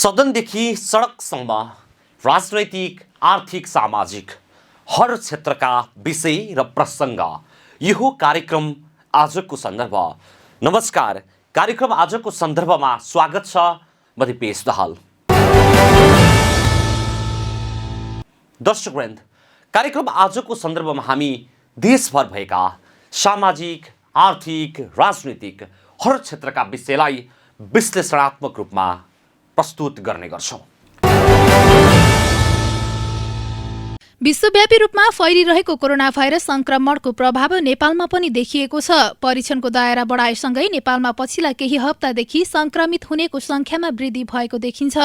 सदनदेखि सडकसम्म राजनैतिक, आर्थिक, सामाजिक हर क्षेत्रका विषय र प्रसङ्ग यो कार्यक्रम आजको सन्दर्भ। नमस्कार, कार्यक्रम आजको सन्दर्भमा स्वागत छ। म दिपेश दाहाल। दर्शकवृन्द, कार्यक्रम आजको सन्दर्भमा हामी देशभर भएका सामाजिक, आर्थिक, राजनीतिक हर क्षेत्रका विषयलाई विश्लेषणात्मक रूपमा प्रस्तुत गर्ने गर्छौं। विश्वव्यापी रूपमा फैलिरहेको कोरोना भाइरस संक्रमणको प्रभाव नेपालमा पनि देखिएको छ। परीक्षणको दायरा बढाएसँगै नेपालमा पछिल्ला केही हप्तादेखि संक्रमित हुनेको संख्यामा वृद्धि भएको देखिन्छ।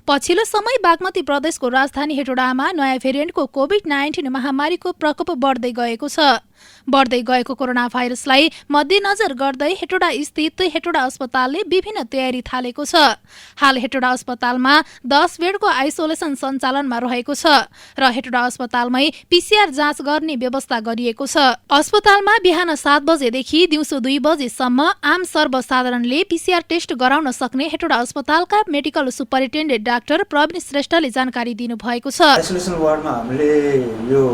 पछिल्लो समय बागमती प्रदेशको राजधानी हेटौडामा नयाँ भेरिएन्टको कोभिड-19 महामारीको प्रकोप बढ्दै गएको छ। बढ्दै गएको कोरोना भाइरसलाई मध्यनजर गर्दै हेटौडा स्थित हेटौडा अस्पतालले विभिन्न तयारी थालेको छ। हाल हेटौडा अस्पतालमा 10 बेडको आइसोलेसन सञ्चालनमा रहेको छ र हेटौडा अस्पतालमै पीसीआर जाँच गर्ने व्यवस्था गरिएको छ। अस्पतालमा बिहान 7 बजेदेखि दिउँसो 2 बजेसम्म आम सर्वसाधारणले पीसीआर टेस्ट गराउन सक्ने हेटौडा अस्पतालका मेडिकल सुपरिन्टेन्डेन्ट डाक्टर प्रवीण श्रेष्ठले जानकारी दिनुभएको छ। आइसोलेसन वार्डमा हामीले यो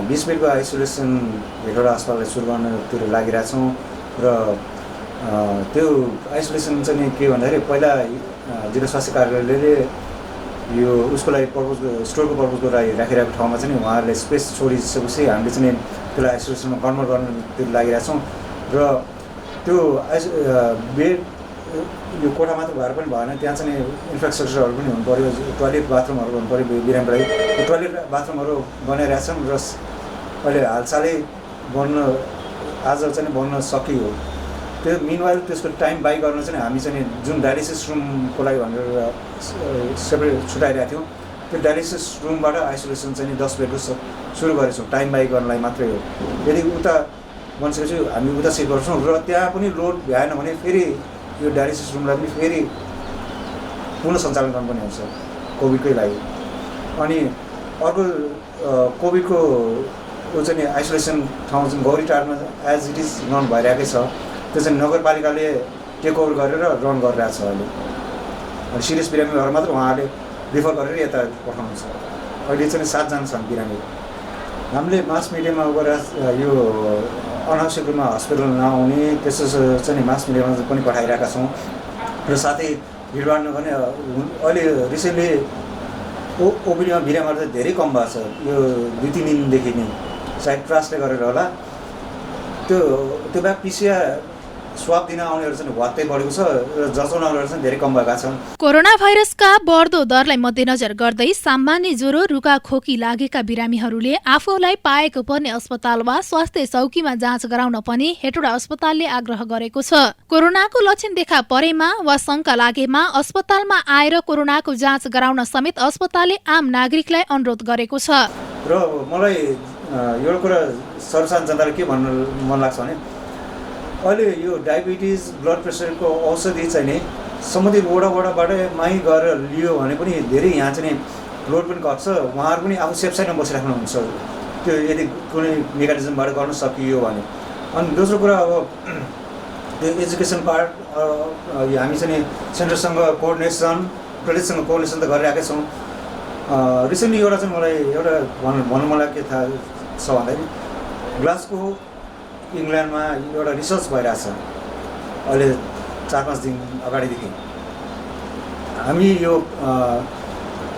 20 बेडको आइसोलेसन हेटौडा अस्पतालले सुरु गर्नतिर लागिरहेछौँ र त्यो आइसोलेसन चाहिँ के भन्दाखेरि पहिला जिल्ला स्वास्थ्य कार्यालयले यो उसको लागि स्टोरको पर्पजको लागि राखिरहेको ठाउँमा चाहिँ उहाँहरूले स्पेस छोडिसकेपछि हामीले चाहिँ त्यसलाई आइसोलेसनमा कन्भर्ट गर्नतिर लागिरहेछौँ र त्यो बेड यो कोठा मात्र भएर पनि भएन, त्यहाँ चाहिँ इन्फ्रास्ट्रक्चरहरू पनि हुनु पऱ्यो, टोयलेट बाथरुमहरू हुनु पऱ्यो बिरामीको लागि। त्यो टोयलेट बाथरुमहरू बनाइरहेछौँ र अहिले हालसालै आज चाहिँ बन्न सकियो। त्यो मिनवाइल त्यसको टाइम बाई गर्न चाहिँ हामी चाहिँ जुन डायलिसिस रुमको लागि भनेर सेपरेट छुट्याइरहेको थियौँ, त्यो डायलिसिस रुमबाट आइसोलेसन चाहिँ 10 बेडको सुरु गरेछौँ टाइम बाई गर्नलाई मात्रै हो। यदि उता बनिसकेपछि हामी उता सिफ्ट गर्छौँ र त्यहाँ पनि लोड भएन भने फेरि यो डायलिसिस रुमलाई पनि फेरि पुनः सञ्चालन गर्नुपर्ने हुन्छ कोभिडकै लागि। अनि अर्को कोभिडको त्यो चाहिँ आइसोलेसन ठाउँ चाहिँ गौरीटारमा एज इट इज रन भइरहेकै छ। त्यो चाहिँ नगरपालिकाले टेक ओभर गरेर रन गरिरहेको छ अहिले। अनि सिरियस बिरामीहरू मात्र उहाँहरूले रिफर गरेर यता पठाउनुहुन्छ। अहिले चाहिँ 7 जना छन् बिरामी। हामीले मास मिडियामा गएर यो अनावश्यक रूपमा हस्पिटल नआउने त्यस्तो चाहिँ मास मिडियामा पनि पठाइरहेका छौँ र साथै भिडभाड नगर्ने। अहिले रिसेन्टली ओपिडीमा बिरामीहरू चाहिँ धेरै कम भएको छ। यो 2-3 दिनदेखि नै सायद ट्रास्टले गरेर होला। त्यो ब्याग पीसीआर स्वाब दिन आउनेहरू चाहिँ वात्तै बढेको छ र जचाउनेहरू चाहिँ धेरै कम भएका छन्। कोरोना भाइरसका बढ्दो दरलाई मध्यनजर गर्दै सामान्य ज्वरो, रुगा, खोकी लागेका बिरामीहरूले आफूलाई पाएको पर्ने अस्पताल वा स्वास्थ्य चौकीमा जाँच गराउन पनि हेटौडा अस्पतालले आग्रह गरेको छ। कोरोनाको लक्षण देखा परेमा वा शंका लागेमा अस्पतालमा आएर कोरोनाको जाँच गराउन समेत अस्पतालले आम नागरिकलाई अनुरोध गरेको छ। र मलाई एउटा कुरा सर्वसाधारण जनतालाई के भन्न मन लाग्छ भने अहिले यो डायबिटिज, ब्लड प्रेसरको औषधि चाहिँ नि सम्बन्धित वडाबाट माइ गएर लियो भने पनि धेरै यहाँ चाहिँ लोड पनि घट्छ। उहाँहरू पनि आफू सेफ साइडमा बसिराख्नुहुन्छ त्यो यदि कुनै मेकानिजमबाट गर्न सकियो भने। अनि दोस्रो कुरा अब त्यो एजुकेसन पार्ट हामी चाहिँ सेन्टरसँग कोअर्डिनेसन, प्रदेशसँग कोअर्डिनेसन त गरिरहेकै छौँ। रिसेन्टली एउटा चाहिँ मलाई एउटा भन्नु मलाई के थाहा छ भन्दाखेरि ग्लासको इङ्ल्यान्डमा एउटा रिसर्च भइरहेछ अहिले 4-5 दिन अगाडिदेखि। हामी यो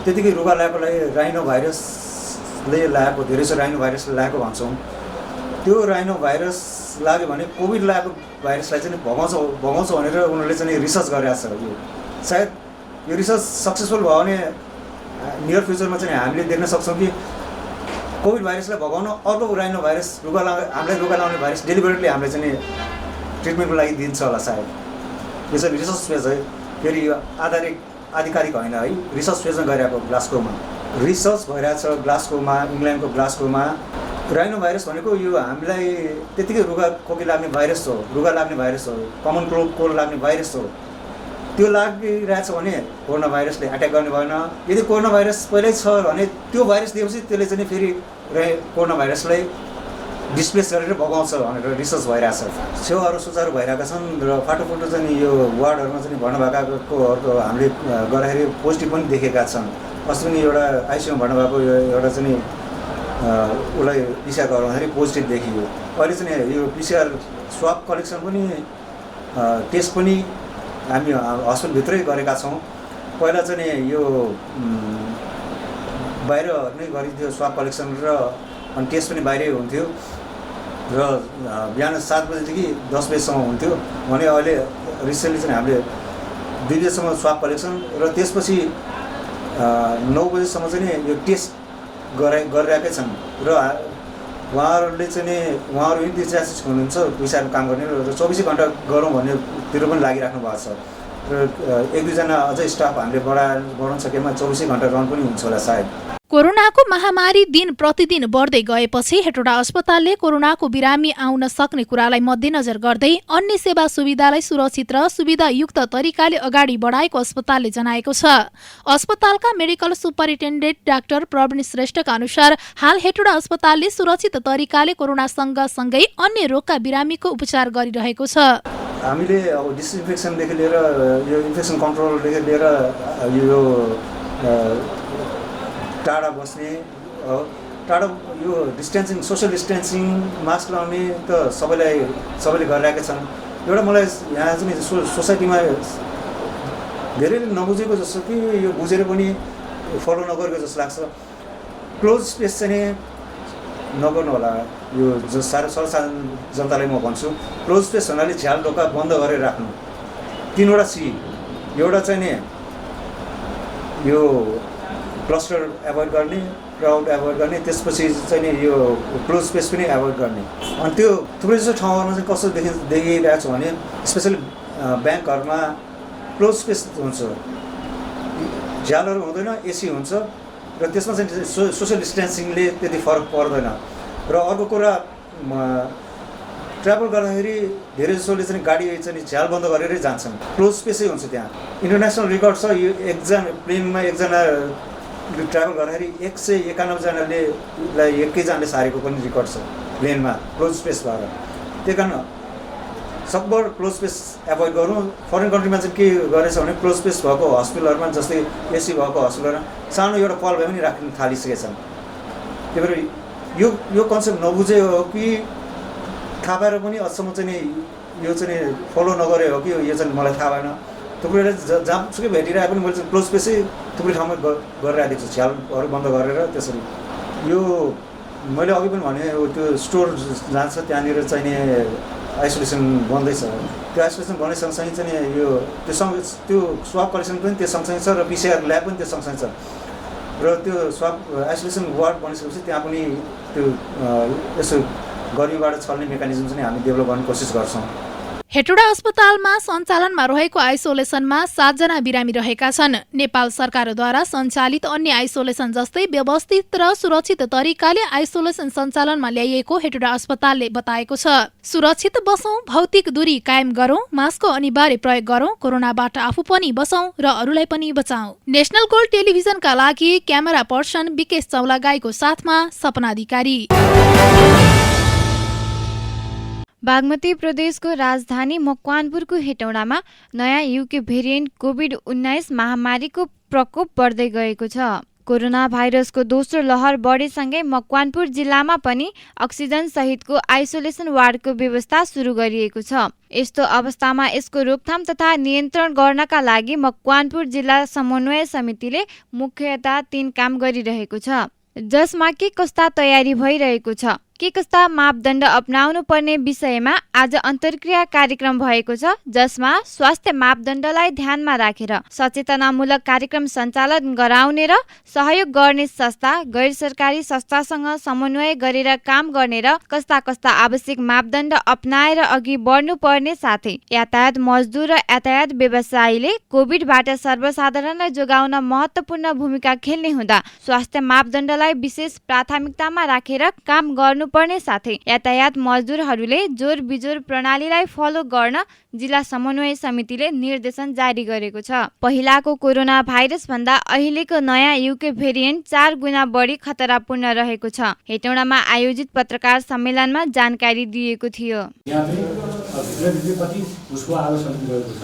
त्यतिकै रुगा लागेको लागि राइनो भाइरसले लागेको, धेरै जसो राइनो भाइरसले लागेको भन्छौँ। त्यो राइनो भाइरस लाग्यो भने कोभिड लागेको भाइरसलाई चाहिँ भगाउँछ भनेर उनीहरूले चाहिँ रिसर्च गरिरहेछ। यो सायद यो रिसर्च सक्सेसफुल भयो भने नियर फ्युचरमा चाहिँ हामीले देख्न सक्छौँ कि कोभिड भाइरसलाई भगाउन अर्को राइनो भाइरस हामीलाई रुगा लाउने भाइरस डेलिभरेटली हामीले चाहिँ ट्रिटमेन्टको लागि दिन्छ होला सायद। यो चाहिँ रिसर्च फेज है, फेरि यो आधिकारिक होइन है, रिसर्च फेजमा गइरहेको ग्लास्कोमा रिसर्च भइरहेछ। ग्लास्कोमा, इङ्ल्यान्डको ग्लास्कोमा राइनो भाइरस भनेको यो हामीलाई त्यतिकै रुगा खोकी लाग्ने भाइरस हो, रुगा लाग्ने भाइरस हो, कमन कोल्ड लाग्ने भाइरस हो। त्यो लागिरहेछ भने कोरोना भाइरसले एट्याक गर्ने भएन। यदि कोरोना भाइरस पहिल्यै छ भने त्यो भाइरस दिएपछि त्यसले चाहिँ फेरि कोरोना भाइरसलाई डिस्प्लेस गरेर बगाउँछ भनेर रिसर्च भइरहेछ। सेवाहरू सुचारू भइरहेका छन् र फाटोफुटो चाहिँ यो वार्डहरूमा चाहिँ भर्ना भएकाहरूको हामीले गर्दाखेरि पोजिटिभ पनि देखेका छन्। अस्ति पनि एउटा आइसियुमा भर्ना भएको एउटा चाहिँ उसलाई पिसिआर गराउँदाखेरि पोजिटिभ देखियो। अहिले चाहिँ यो पिसिआर स्वाब कलेक्सन पनि टेस्ट पनि हामी हस्पिटलभित्रै गरेका छौँ। पहिला चाहिँ यो बाहिर नै गरिन्थ्यो स्वाब कलेक्सन र अनि टेस्ट पनि बाहिरै हुन्थ्यो र बिहान 7 बजेदेखि 10 बजीसम्म हुन्थ्यो भने अहिले रिसेन्टली चाहिँ हामीले 2 बजीसम्म स्वाब कलेक्सन र त्यसपछि 9 बजीसम्म चाहिँ यो टेस्ट गरिरहेकै छन् र उहाँहरूले चाहिँ उहाँहरू इन्थुजियास्टिक हुनुहुन्छ पिसिआर काम गर्ने र 24 घन्टा गरौँ भन्नेतिर पनि लागिराख्नु भएको छ र 1-2 जना अझै स्टाफ हामीले बढाउन सकेमा 24 घन्टा रन पनि हुन्छ होला सायद। कोरोनाको महामारी दिन प्रतिदिन बढ्दै गएपछि हेटौडा अस्पतालले कोरोनाको बिरामी आउन सक्ने कुरालाई मध्यनजर गर्दै अन्य सेवा सुविधालाई सुरक्षित र सुविधायुक्त तरिकाले अगाडि बढाएको अस्पतालले जनाएको छ। अस्पतालका मेडिकल सुपरिन्टेन्डेन्ट डाक्टर प्रवीण श्रेष्ठका अनुसार हाल हेटौडा अस्पतालले सुरक्षित तरिकाले कोरोना सँगै अन्य रोगका बिरामीको उपचार गरिरहेको छ। हामीले अब डिसइन्फेक्सनदेखि लिएर यो इन्फेक्सन कन्ट्रोलदेखि लिएर यो टाढा बस्ने टाढा यो डिस्टेन्सिङ सोसियल डिस्टेन्सिङ मास्क लगाउने त सबैले गरिरहेका छन्। एउटा मलाई यहाँ चाहिँ सोसाइटीमा धेरैले नबुझेको जस्तो कि यो बुझेर पनि फलो नगरेको जस्तो लाग्छ। क्लोज स्पेस चाहिँ नगर्नु होला। यो जो सर्वसाधारण जनतालाई म भन्छु क्लोज स्पेस भन्नाले झ्याल ढोका बन्द गरेर राख्नु। 3वटा सी एउटा चाहिँ नि यो क्लस्टर एभोइड गर्ने, क्राउड एभोइड गर्ने, त्यसपछि चाहिँ नि यो क्लोज स्पेस पनि एभोइड गर्ने। अनि त्यो थुप्रै जस्तो ठाउँहरूमा चाहिँ कस्तो देखिरहेको छ भने स्पेसली ब्याङ्कहरूमा क्लोज स्पेस हुन्छ, झ्यालहरू हुँदैन, एसी हुन्छ र त्यसमा चाहिँ सोसियल डिस्टेन्सिङले त्यति फरक पर्दैन। र अर्को कुरा ट्राभल गर्दाखेरि धेरै जसोले चाहिँ गाडी चाहिँ झ्याल बन्द गरेरै जान्छन्। क्लोज स्पेसै हुन्छ त्यहाँ। इन्टरनेसनल रेकर्ड छ यो प्लेनमा एकजना ट्राभल गर्दाखेरि 191 जनाले एकैजनाले सारेको पनि रेकर्ड छ प्लेनमा क्लोज स्पेस भएर। त्यही कारण सकभर क्लोज स्पेस एभोइड गरौँ। फरेन कन्ट्रीमा चाहिँ के गरेछ भने क्लोज स्पेस भएको हस्पिटलहरूमा जस्तै एसी भएको हस्पिटलहरूमा सानो एउटा पल भए पनि राख्न थालिसकेछन्। त्यही भएर यो कन्सेप्ट नबुझे हो कि थाहा पाएर पनि अझसम्म चाहिँ यो चाहिँ फलो नगरे हो कि यो चाहिँ मलाई थाहा भएन। थुप्रैले जहाँसुकै भेटिरहेको पनि मैले चाहिँ क्लोज स्पेसै थुप्रै ठाउँमा गरिरहेको छु, झ्यालहरू बन्द गरेर। त्यसरी यो मैले अघि पनि भने त्यो स्टोर जान्छ त्यहाँनिर चाहिँ नि आइसोलेसन बन्दैछ। त्यो आइसोलेसन बन्दै सँगसँगै चाहिँ यो त्यो स्वाब कलेक्सन पनि त्यो सँगसँगै छ र पिसिआर ल्याब पनि त्यो सँगसँगै छ र त्यो स्वाब आइसोलेसन वार्ड बनिसकेपछि त्यहाँ पनि त्यो यसो गर्मीबाट छल्ने मेकानिजम चाहिँ हामी डेभलप गर्ने कोसिस गर्छौँ। हेटौडा अस्पतालमा सञ्चालनमा रहेको आइसोलेसनमा 7 जना बिरामी रहेका छन्। नेपाल सरकारद्वारा सञ्चालित अन्य आइसोलेसन जस्तै व्यवस्थित र सुरक्षित तरिकाले आइसोलेसन सञ्चालनमा ल्याइएको हेटौडा अस्पतालले बताएको छ। सुरक्षित बसौं, भौतिक दूरी कायम गरौं, मास्कको अनिवार्य प्रयोग गरौं, कोरोनाबाट आफू पनि बचौं र अरूलाई पनि बचाऊ। नेशनल गोल्ड टेलिभिजनका लागि क्यामेरा पर्सन विकेश चौलागाईको साथमा सपना अधिकारी। बागमती प्रदेशको राजधानी मकवानपुरको हेटौडामा नयाँ युके भेरिएन्ट कोभिड-19 महामारीको प्रकोप बढ्दै गएको छ। कोरोना भाइरसको दोस्रो लहर बढेसँगै मकवानपुर जिल्लामा पनि अक्सिजन सहितको आइसोलेसन वार्डको व्यवस्था सुरु गरिएको छ। यस्तो अवस्थामा यसको रोकथाम तथा नियन्त्रण गर्नका लागि मकवानपुर जिल्ला समन्वय समितिले मुख्यतः 3 काम गरिरहेको छ, जसमा के कस्ता तयारी भइरहेको छ, के कस्ता मापदण्ड अपनाउनु पर्ने विषयमा आज अन्तर्क्रिया कार्यक्रम भएको छ, जसमा स्वास्थ्य मापदण्डलाई ध्यानमा राखेर सचेतनामूलक कार्यक्रम सञ्चालन गराउने र सहयोग गर्ने संस्था, गैर सरकारी संस्थासँग समन्वय गरेर काम गर्ने र कस्ता कस्ता आवश्यक मापदण्ड अपनाएर अघि बढ्नुपर्ने साथै यातायात मजदुर र यातायात व्यवसायीले कोभिडबाट सर्वसाधारणलाई जोगाउन महत्त्वपूर्ण भूमिका खेल्ने हुँदा स्वास्थ्य मापदण्डलाई विशेष प्राथमिकतामा राखेर काम गर्नु गर्नुपर्ने साथै यातायात मजदुरहरूले जोर बिजोर प्रणालीलाई फलो गर्न जिल्ला समन्वय समितिले निर्देशन जारी गरेको छ। पहिलाको कोरोना भाइरस भन्दा अहिलेको नयाँ युके भेरिएन्ट 4 गुणा बढी खतरापूर्ण रहेको छ। हेटौडामा आयोजित पत्रकार सम्मेलनमा जानकारी दिएको थियो। यहाँ चाहिँ कति उसको आलोचना गरेको छ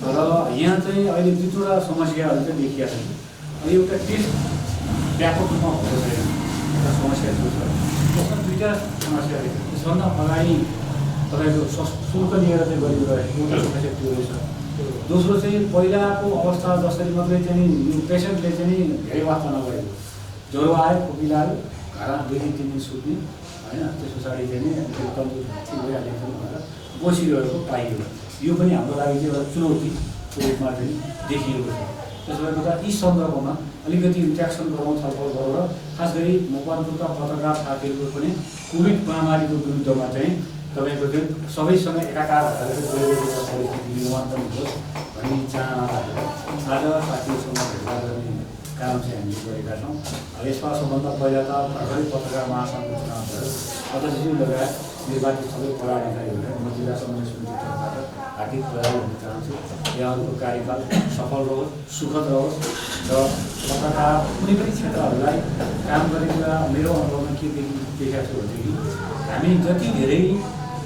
र यहाँ चाहिँ अहिले दुई दुईवटा समस्याहरू चाहिँ देखिया छन्। एउटा टेस्ट व्यापक रूपमा भएको छैन, एउटा समस्या छ। त्यसमा दुईवटा समस्या रहेछ। त्यसभन्दा अगाडि तपाईँको शुल्क लिएर चाहिँ गरिरहेको एउटा समस्या त्यो रहेछ। दोस्रो चाहिँ पहिलाको अवस्था जसरी मात्रै चाहिँ यो पेसेन्टले चाहिँ धेरै वास्ता नगरेको, ज्वरो आयो, खोकी लाग्यो, घरमा 2-3 दिन सुत्ने होइन, त्यस पछाडि चाहिँ ठिक भइहालेको भनेर बसिरहेको पाइयो। यो पनि हाम्रो लागि चाहिँ एउटा चुनौतीको रूपमा चाहिँ देखिएको छ। त्यसो गर्दा यी सन्दर्भमा अलिकति इन्ट्याक्सन गरौँ, छलफल गरौँ र खास गरी मकवानपुरका पत्रकार साथीहरूको पनि कोभिड महामारीको विरुद्धमा चाहिँ तपाईँको चाहिँ सबैसँग एकाकार भएर परिस्थिति निर्माण पनि होस् भन्ने चाहना राखेर आज साथीहरूसँग भेटघाट गर्ने काम चाहिँ हामीले गरेका छौँ। यसमा सबभन्दा पहिला त भर्खरै पत्रकार महासङ्घको चुनाव भयो। अध्यक्षज्यू लगायत निर्वाचित सबै पदाधिकारीहरूलाई म जिल्ला समन्वय समिति तर्फबाट हार्दिक बधाई भन्न चाहन्छु। यहाँहरूको कार्यकाल सफल रहोस्, सुखद रहोस् र पत्रकार कुनै पनि क्षेत्रहरूलाई काम गरेको बेला मेरो अनुभवमा के देखेको छु भनेदेखि हामी जति धेरै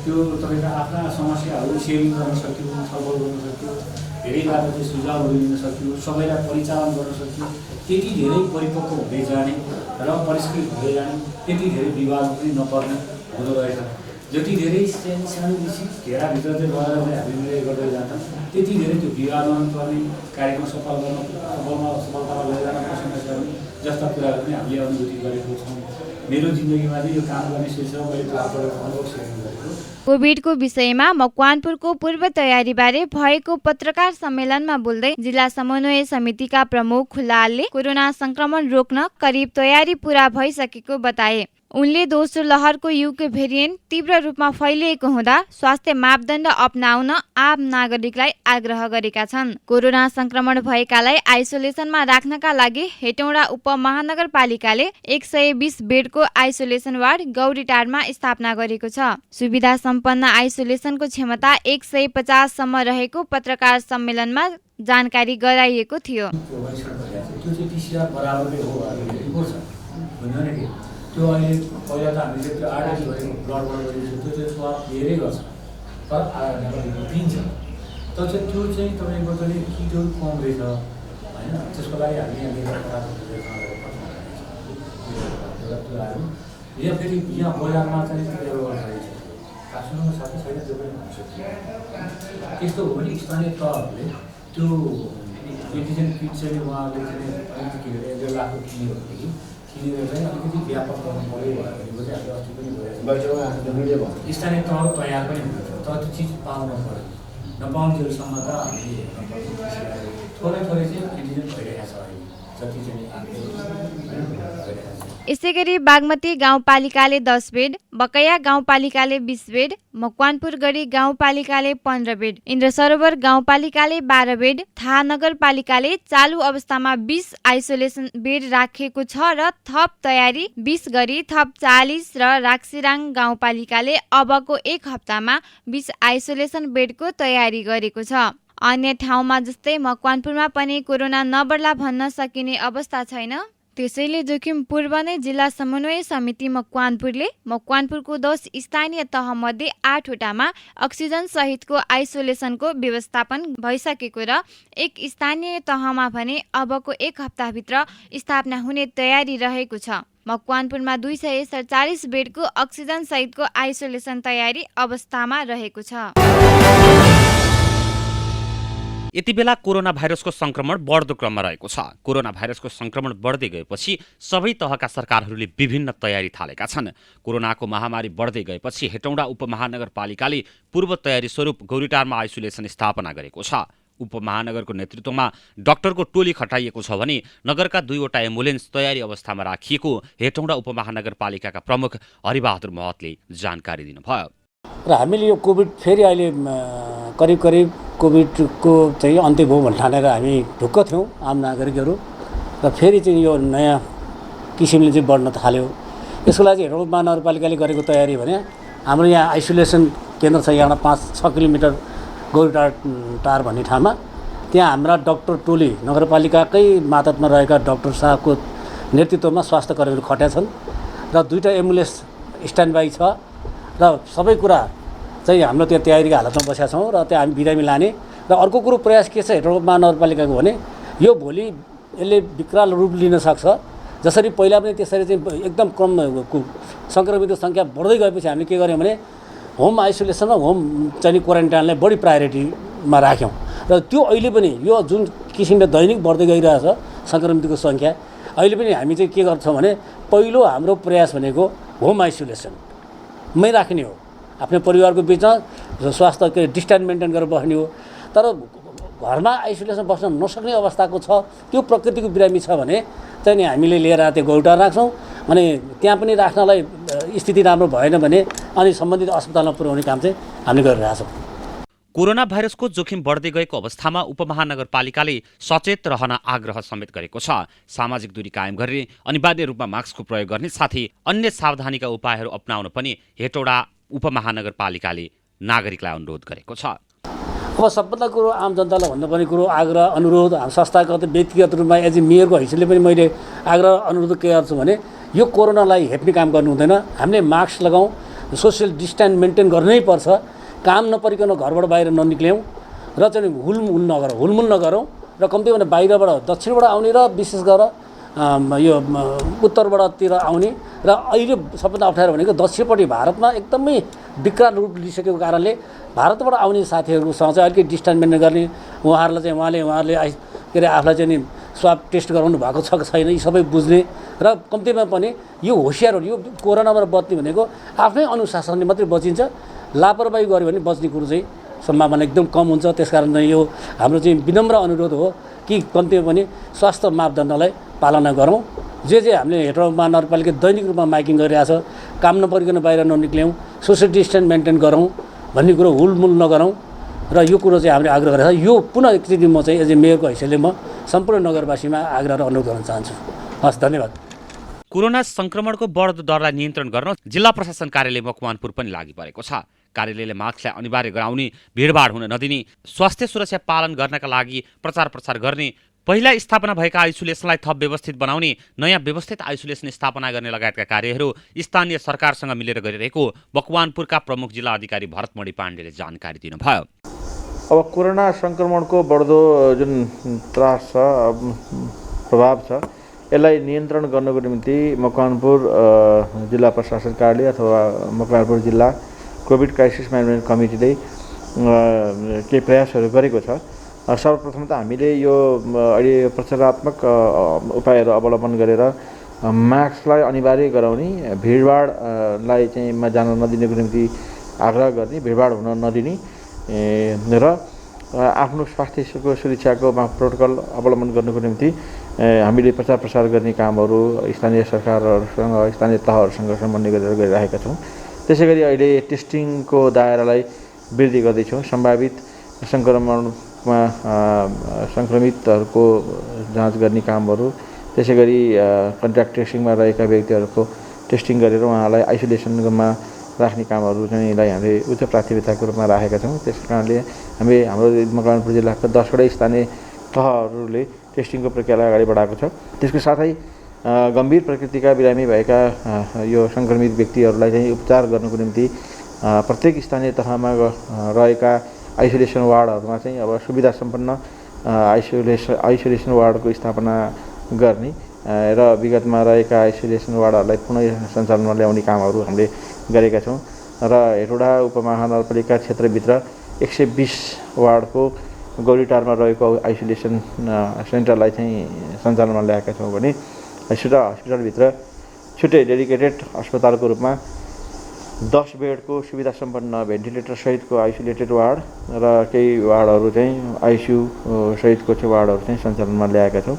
त्यो तपाईँका आफ्ना समस्याहरू सेयरिङ गर्न सक्यौँ, छलफल गर्न सक्यौँ, धेरैबाट चाहिँ सुझावहरू लिन सक्यौँ, सबैलाई परिचालन गर्न सक्यौँ, त्यति धेरै परिपक्व हुँदै जाने र परिष्कृत हुँदै जाने, त्यति धेरै विवाद पनि नपर्ने हुँदो रहेछ। जति धेरै सानो निश्चित घेराभित्र चाहिँ गएर चाहिँ हामीले गर्दै जान्छौँ, त्यति धेरै त्यो विवादमा पर्ने, कार्यक्रम सफलतामा लैजान समस्या पनि जस्ता कुराहरू पनि हामीले अनुभूति गरेको छौँ। मेरो जिन्दगीमा चाहिँ यो काम गर्ने सिलसिला मैले प्राप्त गरेको अनुभव सेयर गरेको। कोभिडको विषयमा मकवानपुरको पूर्व तयारीबारे भएको पत्रकार सम्मेलनमा बोल्दै जिल्ला समन्वय समितिका प्रमुख खुलालले कोरोना संक्रमण रोक्न करिब तयारी पूरा भइसकेको बताए। उनले दोस्रो लहरको युके भेरिएन्ट तीव्र रूपमा फैलिएको हुँदा स्वास्थ्य मापदण्ड अपनाउन आम नागरिकलाई आग्रह गरेका छन्। कोरोना संक्रमण भएकालाई आइसोलेसनमा राख्नका लागि हेटौडा उपमहानगरपालिकाले 120 बेडको आइसोलेसन वार्ड गौरीटारमा स्थापना गरेको छ। सुविधा सम्पन्न आइसोलेसनको क्षमता 150 सम्म रहेको पत्रकार सम्मेलनमा जानकारी गराइएको थियो। त्यो अहिले पहिला त हामीले त्यो आर्टिफिसियल गरेको ब्लडबाट गरेको त्यो चाहिँ स्वाब धेरै गर्छ, तर दिन्छ। तर चाहिँ त्यो चाहिँ तपाईँको चाहिँ किटो कम रहेछ होइन, त्यसको लागि हामीले या फेरि यहाँ बजारमा चाहिँ त्यो काठमाडौँमा साथै छैन, त्यो पनि हुनसक्छ। त्यस्तो हो भने स्थानीय तहहरूले त्यो एन्टिजेन किट चाहिँ उहाँहरूले चाहिँ अलिकति 1.5 लाखको किन्यो भनेदेखि चाहिँ अलिकति व्यापक गर्नु पऱ्यो भनेको चाहिँ हामीले अस्ति पनि भयो। स्थानीय तहहरू तयार पनि हुनुहुन्छ, तर त्यो चिज पाउनु पऱ्यो। नपाउन्जेलसम्म त हामीले थोरै थोरै चाहिँ एन्टिजेन भइरहेको छ अहिले, जति चाहिँ यसैगरी बागमती गाउँपालिकाले 10 बेड, बकैया गाउँपालिकाले 20 बेड, मकवानपुरगढी गाउँपालिकाले 15 बेड, इन्द्रसरोवर गाउँपालिकाले 12 बेड, थाहा नगरपालिकाले चालु अवस्थामा 20 आइसोलेसन बेड राखेको छ र थप तयारी 20 गरी थप 40 र राक्सिराङ गाउँपालिकाले अबको 1 हप्तामा 20 आइसोलेसन बेडको तयारी गरेको छ। अन्य ठाउँमा जस्तै मकवानपुरमा पनि कोरोना नबढ्ला भन्न सकिने अवस्था छैन। त्यसैले जोखिम पूर्व नै जिल्ला समन्वय समिति मकवानपुरले मकवानपुरको 10 स्थानीय तहमध्ये 8 वटामा अक्सिजन सहितको आइसोलेसनको व्यवस्थापन भइसकेको र 1 स्थानीय तहमा भने अबको 1 हप्ताभित्र स्थापना हुने तयारी रहेको छ। मकवानपुरमा 247 बेडको अक्सिजन सहितको आइसोलेसन तयारी अवस्थामा रहेको छ। यति बेला कोरोना भाइरसको संक्रमण बढ्दो क्रममा रहेको छ। कोरोना भाइरसको संक्रमण बढ्दै गएपछि सबै तहका सरकारहरूले विभिन्न तयारी थालेका छन्। कोरोनाको महामारी बढ्दै गएपछि हेटौडा उपमहानगरपालिकाले पूर्व तयारी स्वरूप गौरीटारमा आइसोलेसन स्थापना गरेको छ। उपमहानगरको नेतृत्वमा डाक्टरको टोली खटाइएको छ भने नगरका 2 वटा एम्बुलेन्स तयारी अवस्थामा राखिएको हेटौडा उपमहानगरपालिकाका प्रमुख हरिबहादुर महतले जानकारी दिनुभयो। र हामीले यो कोभिड फेरि अहिले करिब कोभिडको चाहिँ अन्त्य भयो भन्ने ठानेर हामी ढुक्क थियौँ आम नागरिकहरू, र फेरि चाहिँ यो नयाँ किसिमले चाहिँ बढ्न थाल्यो। यसको लागि हेटौँडा महानगरपालिकाले गरेको तयारी भने हाम्रो यहाँ आइसोलेसन केन्द्र छ यहाँ 5-6 किलोमिटर गौरीटार भन्ने ठाउँमा। त्यहाँ हाम्रा डाक्टर टोली नगरपालिकाकै मातहतमा रहेका डाक्टर साहबको नेतृत्वमा स्वास्थ्य कर्मीहरू खट्या छन् र 2टा एम्बुलेन्स स्ट्यान्ड बाई छ र सबै कुरा चाहिँ हाम्रो त्यो तयारीको हालतमा बसेका छौँ र त्यहाँ हामी बिरामी लाने। र अर्को कुरो प्रयास के छ हेटौँडा महानगरपालिकाको भने यो भोलि यसले विकराल रूप लिन सक्छ। जसरी पहिला पनि त्यसरी चाहिँ एकदम कम सङ्क्रमितको सङ्ख्या बढ्दै गएपछि हामीले के गर्यौँ भने होम आइसोलेसन र होम चाहिँ क्वारेन्टाइनलाई बढी प्रायोरिटीमा राख्यौँ र त्यो अहिले पनि यो जुन किसिमले दैनिक बढ्दै गइरहेछ सङ्क्रमितको सङ्ख्या अहिले पनि हामी चाहिँ के गर्छौँ भने पहिलो हाम्रो प्रयास भनेको होम आइसोलेसनमै राख्ने हो। आफ्नो परिवारको बिचमा स्वास्थ्य डिस्टेन्स मेन्टेन गरेर बस्ने हो। तर घरमा आइसोलेसन बस्न नसक्ने अवस्थाको छ त्यो प्रकृतिको बिरामी छ भने चाहिँ हामीले लिएर त्यो गौरीटार राख्छौँ। अनि त्यहाँ पनि राख्नलाई स्थिति राम्रो भएन भने अनि सम्बन्धित अस्पतालमा पुर्याउने काम चाहिँ हामीले गरिरहेछौँ। कोरोना भाइरसको जोखिम बढ्दै गएको अवस्थामा उपमहानगरपालिकाले सचेत रहन आग्रह समेत गरेको छ। सामाजिक दूरी कायम गर्ने, अनिवार्य रूपमा मास्कको प्रयोग गर्ने साथै अन्य सावधानीका उपायहरू अपनाउन पनि हेटौडा उपमहानगरपालिकाले नागरिकलाई अनुरोध गरेको छ। अब सबभन्दा कुरो आम जनतालाई भन्नुपर्ने कुरो आग्रह अनुरोध संस्थागत व्यक्तिगत रूपमा एज ए मेयरको हैसियतले पनि मैले आग्रह अनुरोध के गर्छु भने यो कोरोनालाई हेप्ने काम गर्नु हुँदैन। हामीले मास्क लगाउँ, सोसियल डिस्टेन्स मेन्टेन गर्नै पर्छ। काम नपरिकन घरबाट बाहिर ननिक्ल्यौँ र चाहिँ हुलमुल नगरौँ र कम्ती भने बाहिरबाट दक्षिणबाट आउने र विशेष गरेर यो उत्तरबाटतिर आउने र अहिले सबभन्दा अप्ठ्यारो भनेको दक्षिणपट्टि भारतमा एकदमै विकराल रूप लिइसकेको कारणले भारतबाट आउने साथीहरूसँग चाहिँ अलिकति डिस्टेन्स मेन्टेन गर्ने। उहाँहरूले के अरे आफूलाई चाहिँ नि स्वाब टेस्ट गराउनु भएको छ कि छैन यी सबै बुझ्ने र कम्तीमा पनि यो होसियार हुने। यो कोरोनाबाट बच्ने भनेको आफ्नै अनुशासनले मात्रै बचिन्छ। लापरवाही गऱ्यो भने बच्ने कुरो चाहिँ सम्भावना एकदम कम हुन्छ। त्यसकारण यो हाम्रो चाहिँ विनम्र अनुरोध हो कि कम्तीमा पनि स्वास्थ्य मापदण्डलाई पालना गरौँ। जे हामीले हेटौडा महानगरपालिका दैनिक रूपमा माइकिङ गरिरहेछ, काम नपरिकन बाहिर ननिक्ल्यौँ, सोसियल डिस्टेन्स मेन्टेन गरौँ भन्ने कुरो हुलमुल नगरौँ र यो कुरो चाहिँ हामीले आग्रह गरेको छ। यो पुनः एकचोटि म चाहिँ एज ए मेयरको हैसियतले म सम्पूर्ण नगरवासीमा आग्रह र अनुरोध गर्न चाहन्छु। हस्, धन्यवाद। कोरोना संक्रमणको बढ्दो दरलाई नियन्त्रण गर्न जिल्ला प्रशासन कार्यालय मकवानपुर पनि लागि परेको छ। कार्यालयले मास्कलाई अनिवार्य गराउने, भिडभाड हुन नदिने, स्वास्थ्य सुरक्षा पालन गर्नका लागि प्रचार प्रसार गर्ने, पहिला स्थापना भएका आइसोलेसनलाई थप व्यवस्थित बनाउने, नयाँ व्यवस्थित आइसोलेसन स्थापना गर्ने लगायतका कार्यहरू स्थानीय सरकारसँग मिलेर गरिरहेको मकवानपुरका प्रमुख जिल्ला अधिकारी भरतमणि पाण्डेले जानकारी दिनुभयो। अब कोरोना संक्रमणको बढ्दो जुन त्रास छ, प्रभाव छ, यसलाई नियन्त्रण गर्नको निम्ति मकवानपुर जिल्ला प्रशासन कार्यालय अथवा मकवानपुर जिल्ला कोभिड क्राइसिस म्यानेजमेन्ट कमिटीले केही प्रयासहरू गरेको छ। सर्वप्रथम त हामीले यो अहिले प्रचारात्मक उपायहरू अवलम्बन गरेर मास्कलाई अनिवार्य गराउने, भिडभाडलाई चाहिँ जान नदिनको निम्ति आग्रह गर्ने, भिडभाड हुन नदिने र आफ्नो स्वास्थ्यको सुरक्षाको प्रोटोकल अवलम्बन गर्नको निम्ति हामीले प्रचार प्रसार गर्ने कामहरू स्थानीय सरकारहरूसँग, स्थानीय तहहरूसँग समन्वय गरेर गरिरहेका छौँ। त्यसै गरी अहिले टेस्टिङको दायरालाई वृद्धि गर्दैछौँ। सम्भावित सङ्क्रमितहरूको जाँच गर्ने कामहरू, त्यसै गरी कन्ट्याक्ट ट्रेसिङमा रहेका व्यक्तिहरूको टेस्टिङ गरेर उहाँलाई आइसोलेसनमा राख्ने कामहरू चाहिँ हामीले उच्च प्राथमिकताको रूपमा राखेका छौँ। त्यस कारणले हाम्रो मकवानपुर जिल्लाका 10वटै स्थानीय तहहरूले टेस्टिङको प्रक्रियालाई अगाडि बढाएको छ। त्यसको साथै गम्भीर प्रकृतिका बिरामी भएका यो सङ्क्रमित व्यक्तिहरूलाई चाहिँ उपचार गर्नको निम्ति प्रत्येक स्थानीय तहमा रहेका आइसोलेसन वार्डहरूमा चाहिँ अब सुविधा सम्पन्न आइसोलेसन वार्डको स्थापना गर्ने र विगतमा रहेका आइसोलेसन वार्डहरूलाई पुनः सञ्चालनमा ल्याउने कामहरू हामीले गरेका छौँ। र हेटौडा उपमहानगरपालिका क्षेत्रभित्र 120 वार्डको गौरीटारमा रहेको आइसोलेसन सेन्टरलाई चाहिँ सञ्चालनमा ल्याएका छौँ भने हस्पिटलभित्र छुट्टै डेडिकेटेड अस्पतालको रूपमा 10 बेडको सुविधा सम्पन्न भेन्टिलेटर सहितको आइसोलेटेड वार्ड र केही वार्डहरू चाहिँ आइसियू सहितको चाहिँ वार्डहरू चाहिँ सञ्चालनमा ल्याएका छौँ।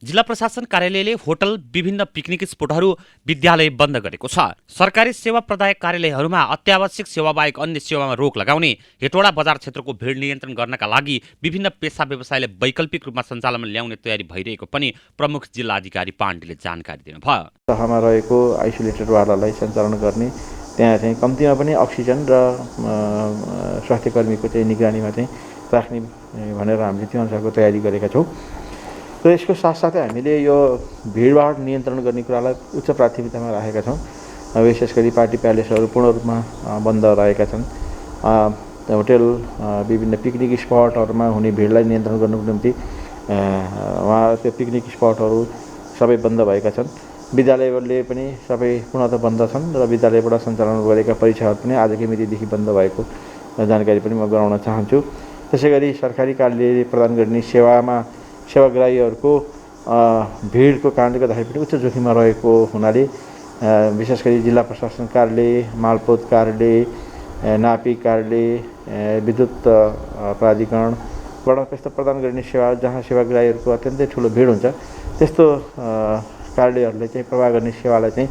जिल्ला प्रशासन कार्यालयले होटल, विभिन्न पिकनिक स्पोटहरू, विद्यालय बन्द गरेको छ। सरकारी सेवा प्रदायक कार्यालयहरूमा अत्यावश्यक सेवा बाहेक अन्य सेवामा रोक लगाउने, हेटौडा बजार क्षेत्रको भिड नियन्त्रण गर्नका लागि विभिन्न पेशा व्यवसायले वैकल्पिक रूपमा सञ्चालनमा ल्याउने तयारी भइरहेको पनि प्रमुख जिल्ला अधिकारी पाण्डेले जानकारी दिनुभयो। तहमा रहेको आइसोलेटेड वार्डलाई सञ्चालन गर्ने, त्यहाँ चाहिँ कम्तीमा पनि अक्सिजन र स्वास्थ्य कर्मीको चाहिँ निगरानीमा चाहिँ राख्ने भनेर हामीले त्यो अनुसारको तयारी गरेका छौँ। र यसको साथसाथै हामीले यो भिडभाड नियन्त्रण गर्ने कुरालाई उच्च प्राथमिकतामा राखेका छौँ। विशेष गरी पार्टी प्यालेसहरू पूर्ण रूपमा बन्द रहेका छन्। होटेल, विभिन्न पिकनिक स्पटहरूमा हुने भिडलाई नियन्त्रण गर्नुको निम्ति त्यो पिकनिक स्पटहरू सबै बन्द भएका छन्। विद्यालयले पनि सबै पूर्णतः बन्द छन् र विद्यालयबाट सञ्चालन गरेका परीक्षाहरू पनि आजकै मितिदेखि बन्द भएको जानकारी पनि म गराउन चाहन्छु। त्यसै गरी सरकारी कार्यालयले प्रदान गर्ने सेवाग्राहीहरूको भिडको कारणले गर्दाखेरि पनि उच्च जोखिममा रहेको हुनाले विशेष गरी जिल्ला प्रशासन कार्यालय, मालपोत कार्यालय, नापिक कार्यालय, विद्युत प्राधिकरणबाट त्यस्तो प्रदान गर्ने सेवा जहाँ सेवाग्राहीहरूको अत्यन्तै ठुलो भिड हुन्छ त्यस्तो कार्यालयहरूले चाहिँ प्रवाह गर्ने सेवालाई चाहिँ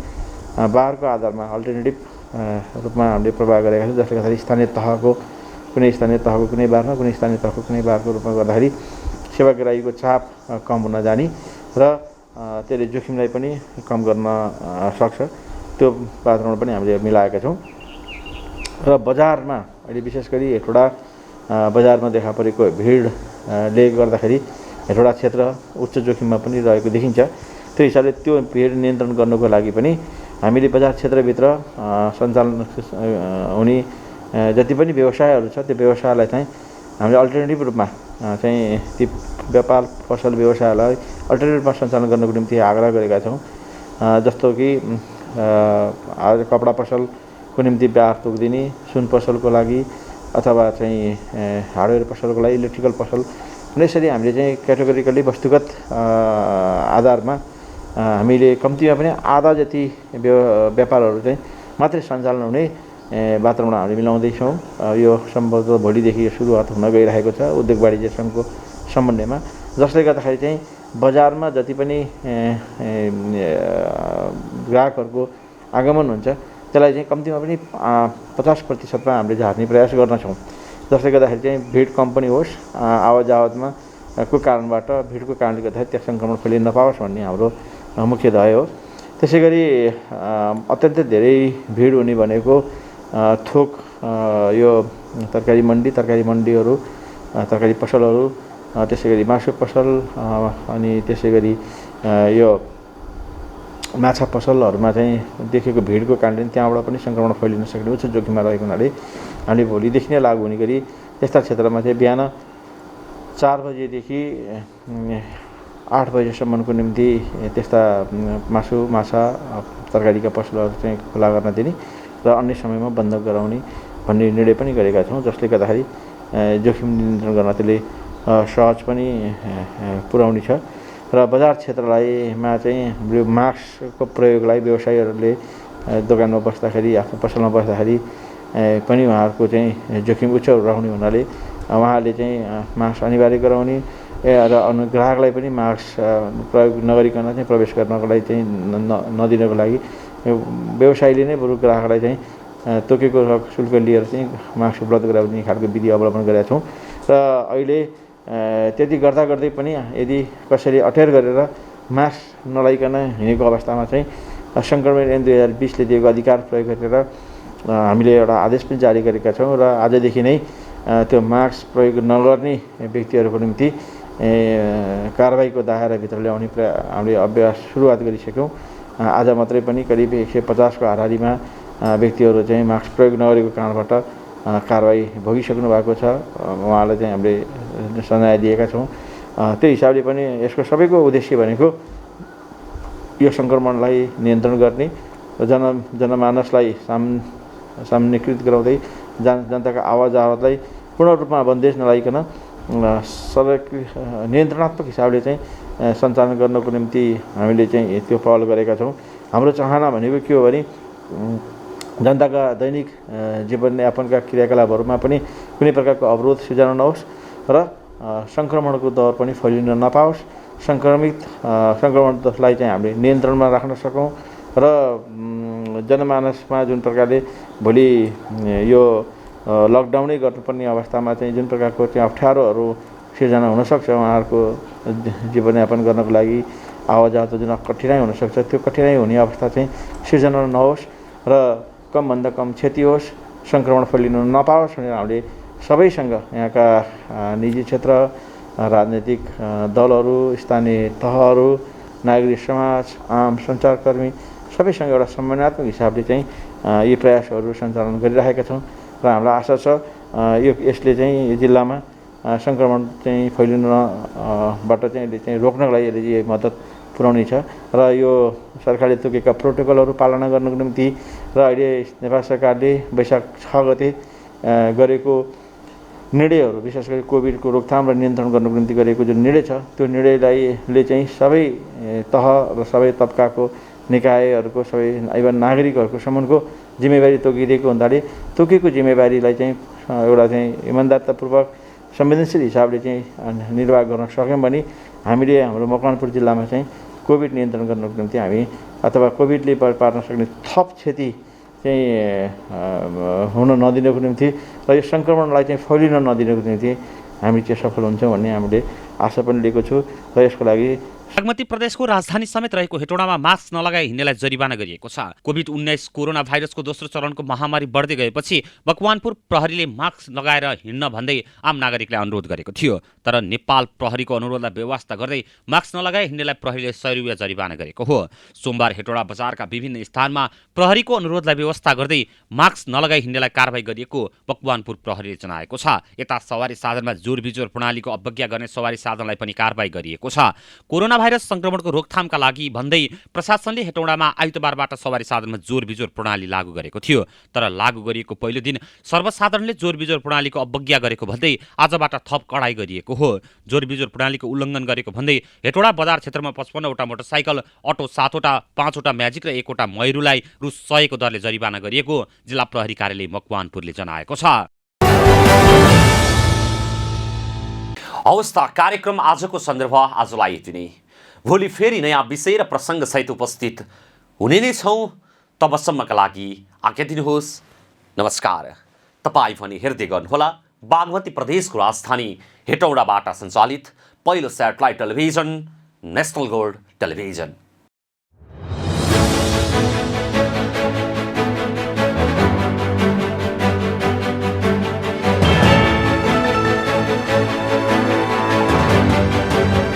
बारको आधारमा अल्टरनेटिभ रूपमा हामीले प्रवाह गरेका छौँ। जसले गर्दाखेरि स्थानीय तहको कुनै बारमा, कुनै स्थानीय तहको कुनै बारको रूपमा गर्दाखेरि सेवाग्राहीको चाप कम हुन जाने र त्यसले जोखिमलाई पनि कम गर्न सक्छ। त्यो वातावरण पनि हामीले मिलाएका छौँ। र बजारमा अहिले विशेष गरी हेटौडा बजारमा देखा परेको भिडले गर्दाखेरि हेटौडा क्षेत्र उच्च जोखिममा पनि रहेको देखिन्छ। त्यो हिसाबले त्यो भिड नियन्त्रण गर्नको लागि पनि हामीले बजार क्षेत्रभित्र सञ्चालन हुने जति पनि व्यवसायहरू छ त्यो व्यवसायलाई चाहिँ हामीले अल्टरनेटिभ रूपमा चाहिँ ती व्यापार पसल व्यवसायलाई अल्टरनेटिभ रूपमा सञ्चालन गर्नको निम्ति आग्रह गरेका छौँ। जस्तो कि कपडा पसलको निम्ति ब्याज तोकिदिने, सुन पसलको लागि अथवा चाहिँ हार्डवेयर पसलको लागि, इलेक्ट्रिकल पसल, यसरी हामीले चाहिँ क्याटेगोरिकली वस्तुगत आधारमा हामीले कम्तीमा पनि आधा जति व्यापारहरू चाहिँ मात्रै सञ्चालन हुने वातावरण हामीले मिलाउँदैछौँ। यो सम्भवतः भोलिदेखि सुरुवात हुन गइरहेको छ उद्योग वाणिज्य सङ्घको समन्वयमा, जसले गर्दाखेरि चाहिँ बजारमा जति पनि ग्राहकहरूको आगमन हुन्छ त्यसलाई चाहिँ कम्तीमा पनि 50% हामीले झार्ने प्रयास गर्नेछौँ। जसले गर्दाखेरि चाहिँ भिड कम पनि होस्, आवाजावतमा को कारणबाट भिडको कारणले गर्दाखेरि त्यहाँ सङ्क्रमण फैलिन नपाओस् भन्ने हाम्रो मुख्य ध्येय हो। त्यसै गरी अत्यन्तै धेरै भिड हुने भनेको थोक यो तरकारी मन्डीहरू, तरकारी पसलहरू, त्यसै गरी मासु पसल अनि त्यसै गरी यो माछा पसलहरूमा चाहिँ देखेको भिडको कारणले त्यहाँबाट पनि सङ्क्रमण फैलिन सक्ने उच्च जोखिममा रहेको हुनाले हामीले भोलिदेखि नै लागु हुने गरी त्यस्ता क्षेत्रमा चाहिँ बिहान 4 बजेदेखि 8 बजेसम्मको निम्ति त्यस्ता माछा तरकारीका पसलहरू चाहिँ खुला गर्न दिने र अन्य समयमा बन्द गराउने भन्ने निर्णय पनि गरेका छौँ। जसले गर्दाखेरि जोखिम नियन्त्रण गर्न त्यसले सहज पनि पुर्याउने छ। र बजार क्षेत्रलाईमा चाहिँ मास्कको प्रयोगलाई व्यवसायीहरूले दोकानमा बस्दाखेरि, आफ्नो पसलमा बस्दाखेरि पनि उहाँहरूको चाहिँ जोखिम उच्च रहने हुनाले उहाँले चाहिँ मास्क अनिवार्य गराउने र अन्य ग्राहकलाई पनि मास्क प्रयोग नगरिकन चाहिँ प्रवेश गर्नको लागि चाहिँ नदिनको लागि व्यवसायीले नै बरु ग्राहकलाई चाहिँ तोकेको शुल्क लिएर चाहिँ मास्क उपलब्ध गराउने खालको विधि अवलम्बन गरेका छौँ। र अहिले त्यति गर्दै पनि यदि कसैले अटेर गरेर मास्क नलाइकन हिँडेको अवस्थामा चाहिँ सङ्क्रमण ऐन 2020ले दिएको अधिकार प्रयोग गरेर हामीले एउटा आदेश पनि जारी गरेका छौँ र आजदेखि नै त्यो मास्क प्रयोग नगर्ने व्यक्तिहरूको निम्ति कारबाहीको दायराभित्र ल्याउने हामीले अभ्यास सुरुवात गरिसक्यौँ। आज मात्रै पनि करिब 150 को हाराहारीमा व्यक्तिहरू चाहिँ मास्क प्रयोग नगरेको कारणबाट कारबाही भोगिसक्नु भएको छ। उहाँलाई चाहिँ हामीले सजाय दिएका छौँ। त्यो हिसाबले पनि यसको सबैको उद्देश्य भनेको यो सङ्क्रमणलाई नियन्त्रण गर्ने र जनमानसलाई सामान्यकृत गराउँदै जनताको आवाजावतलाई पूर्ण रूपमा बन्देज नलाइकन सबै नियन्त्रणात्मक हिसाबले चाहिँ सञ्चालन गर्नको निम्ति हामीले चाहिँ त्यो पहल गरेका छौँ। हाम्रो चाहना भनेको के हो भने जनताका दैनिक जीवनयापनका क्रियाकलापहरूमा पनि कुनै प्रकारको अवरोध सिर्जना नहोस् र सङ्क्रमणको दर पनि फैलिन नपाओस् सङ्क्रमणलाई चाहिँ हामीले नियन्त्रणमा राख्न सकौँ र जनमानसमा जुन प्रकारले भोलि यो लकडाउनै गर्नुपर्ने अवस्थामा चाहिँ जुन प्रकारको चाहिँ अप्ठ्यारोहरू सिर्जना हुनसक्छ उहाँहरूको जीवनयापन गर्नको लागि आवाजात जुन कठिनाइ हुनसक्छ त्यो कठिनाइ हुने अवस्था चाहिँ सिर्जना नहोस् र कमभन्दा कम क्षति होस्, सङ्क्रमण फैलिन नपाओस् भनेर हामीले सबैसँग यहाँका निजी क्षेत्र, राजनैतिक दलहरू, स्थानीय तहहरू, नागरिक समाज, आम सञ्चारकर्मी सबैसँग एउटा समन्वयात्मक हिसाबले चाहिँ यी प्रयासहरू सञ्चालन गरिरहेका छौँ र हामीलाई आशा छ यसले चाहिँ यो जिल्लामा सङ्क्रमण चाहिँ फैलिनबाट चाहिँ यसले चाहिँ रोक्नको लागि यसले मद्दत पुर्याउने छ र यो सरकारले तोकेका प्रोटोकलहरू पालना गर्नको निम्ति र अहिले नेपाल सरकारले वैशाख 6 गते गरेको निर्णयहरू विशेष गरी कोभिडको रोकथाम र नियन्त्रण गर्नको निम्ति गरेको जुन निर्णय छ त्यो निर्णयले चाहिँ सबै तह र सबै तबकाको निकायहरूको सबै इभन नागरिकहरूको सम्मको जिम्मेवारी तोकिदिएको हुनाले तोकेको जिम्मेवारीलाई चाहिँ एउटा चाहिँ इमान्दारतापूर्वक संवेदनशील हिसाबले चाहिँ निर्वाह गर्न सक्यौँ भने हामीले हाम्रो मकवानपुर जिल्लामा चाहिँ कोभिड नियन्त्रण गर्नको निम्ति हामी अथवा कोभिडले पार्न सक्ने थप क्षति चाहिँ हुन नदिनको निम्ति र यो सङ्क्रमणलाई चाहिँ फैलिन नदिनको निम्ति हामी चाहिँ सफल हुन्छौँ भन्ने हामीले आशा पनि लिएको छु र यसको लागि बागमती प्रदेशको राजधानी समेत रहेको हेटौडामा मास्क नलगाई हिँड्नेलाई जरिवाना गरिएको छ। कोभिड-19 कोरोना भाइरसको दोस्रो चरणको महामारी बढ्दै गएपछि मकवानपुर प्रहरीले मास्क लगाएर हिँड्न भन्दै आम नागरिकलाई अनुरोध गरेको थियो, तर नेपाल प्रहरीको अनुरोधलाई बेवास्ता गर्दै मास्क नलगाई हिँड्नेलाई प्रहरीले 100 रुपियाँ जरिवाना गरेको हो। सोमबार हेटौडा बजारका विभिन्न स्थानमा प्रहरीको अनुरोधलाई बेवास्ता गर्दै मास्क नलगाई हिँड्नेलाई कारबाही गरिएको मकवानपुर प्रहरीले जनाएको छ। यता सवारी साधनमा जोरबिजोर प्रणालीको अवज्ञा गर्ने सवारी साधनलाई पनि कारबाही गरिएको छ। कोरोना भाइरस संक्रमणको रोकथामका लागि भन्दै प्रशासनले हेटौडामा आइतबारबाट सवारी साधनमा जोरबिजोर प्रणाली लागू गरेको थियो, तर लागू गरिएको पहिलो दिन सर्वसाधारणले जोरबिजोर प्रणालीको अवज्ञा गरेको भन्दै आजबाट थप कडाई गरिएको हो। जोरबिजोर प्रणालीको उल्लङ्घन गरेको भन्दै हेटौडा बजार क्षेत्रमा 55 वटा मोटरसाइकल, अटो 7 वटा, 5 वटा म्याजिक र 1 वटा मयूरलाई रु 100 को दरले जरिवाना गरिएको जिल्ला प्रहरी कार्यालय मकवानपुरले जनाएको छ। अवस्था कार्यक्रम आजको सन्दर्भ आजलाई यति नै। भोलि फेरि नयाँ विषय र प्रसङ्गसहित उपस्थित हुने नै छौँ। तबसम्मका लागि आज्ञा दिनुहोस्। नमस्कार। तपाईँ पनि हेर्दै गर्नुहोला बागमती प्रदेशको राजधानी हेटौडाबाट सञ्चालित पहिलो satellite television national gold television.